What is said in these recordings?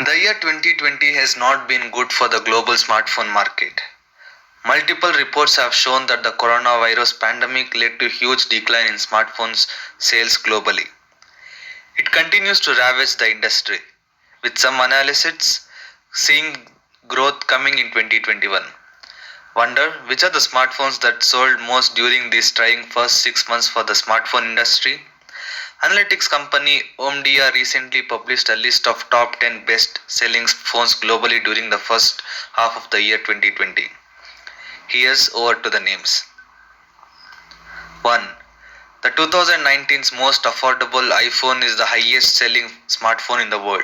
The year 2020 has not been good for the global smartphone market. Multiple reports have shown that the coronavirus pandemic led to huge decline in smartphones sales globally. It continues to ravage the industry, with some analysts seeing growth coming in 2021. Wonder which are the smartphones that sold most during these trying first 6 months for the smartphone industry? Analytics company Omdia recently published a list of top 10 best selling phones globally during the first half of the year 2020. Here's over to the names. 1. The 2019's most affordable iPhone is the highest selling smartphone in the world.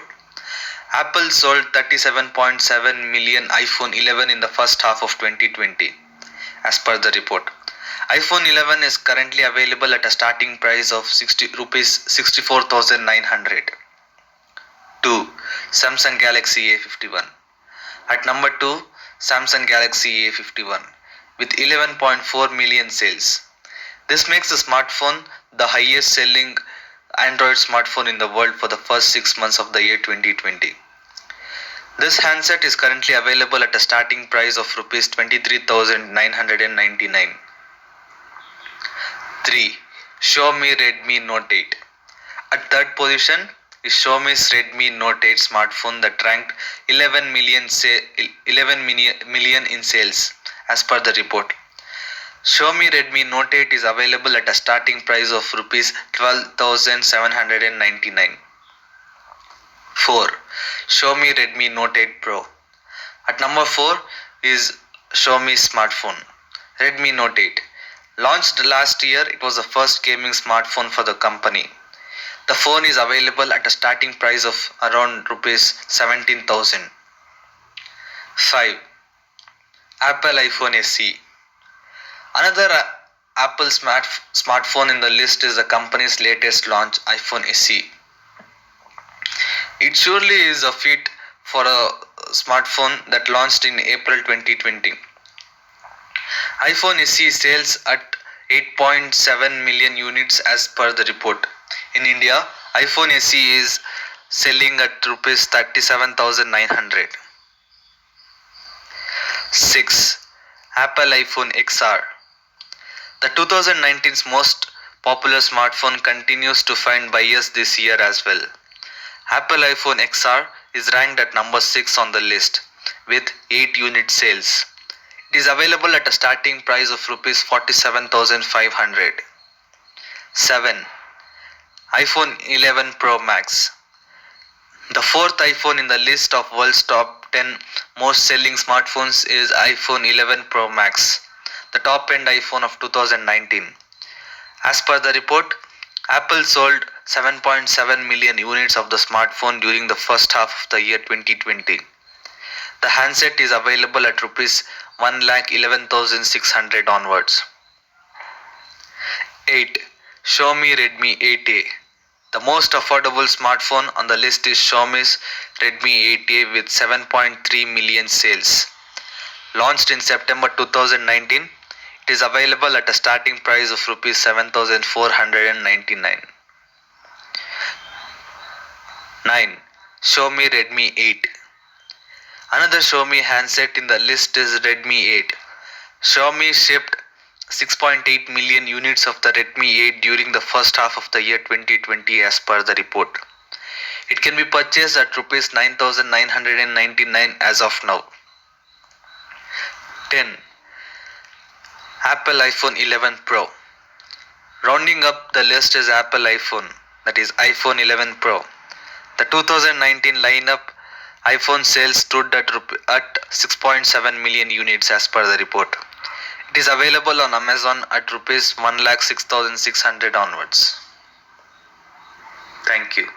Apple sold 37.7 million iPhone 11 in the first half of 2020, as per the report. iPhone 11 is currently available at a starting price of rupees 64,900. 2. Samsung Galaxy A51. At number 2, Samsung Galaxy A51 with 11.4 million sales. This makes the smartphone the highest selling Android smartphone in the world for the first 6 months of the year 2020. This handset is currently available at a starting price of rupees 23,999. 3. Xiaomi Redmi Note 8. At third position is Xiaomi's Redmi Note 8 smartphone that ranked 11 million in sales, as per the report. Xiaomi Redmi Note 8 is available at a starting price of rupees 12,799. 4. Xiaomi Redmi Note 8 Pro. At number 4 is Xiaomi's smartphone, Redmi Note 8. Launched last year, it was the first gaming smartphone for the company. The phone is available at a starting price of around rupees 17,000. 5. Apple iPhone SE. Another Apple smartphone in the list is the company's latest launch, iPhone SE. It surely is a feat for a smartphone that launched in April 2020. iPhone SE sales at 8.7 million units as per the report. In India, iPhone SE is selling at rupees 37,900. 6. Apple iPhone XR. The 2019's most popular smartphone continues to find buyers this year as well. Apple iPhone XR is ranked at number 6 on the list with 8 unit sales. It is available at a starting price of rupees 47,500. 7. iPhone 11 Pro Max. The fourth iPhone in the list of world's top 10 most selling smartphones is iPhone 11 Pro Max, the top-end iPhone of 2019. As per the report, Apple sold 7.7 million units of the smartphone during the first half of the year 2020. The handset is available at rupees 1,11,600 onwards. 8. Xiaomi Redmi 8A. The most affordable smartphone on the list is Xiaomi's Redmi 8A with 7.3 million sales. Launched in September 2019, it is available at a starting price of rupees 7,499. 9. Xiaomi Redmi 8. Another Xiaomi handset in the list is Redmi 8. Xiaomi shipped 6.8 million units of the Redmi 8 during the first half of the year 2020 as per the report. It can be purchased at rupees 9,999 as of now. 10. Apple iPhone 11 Pro. Rounding up the list is Apple iPhone, that is iPhone 11 Pro. The 2019 lineup iPhone sales stood at 6.7 million units as per the report. It is available on Amazon at rupees 1,06,600 onwards. Thank you.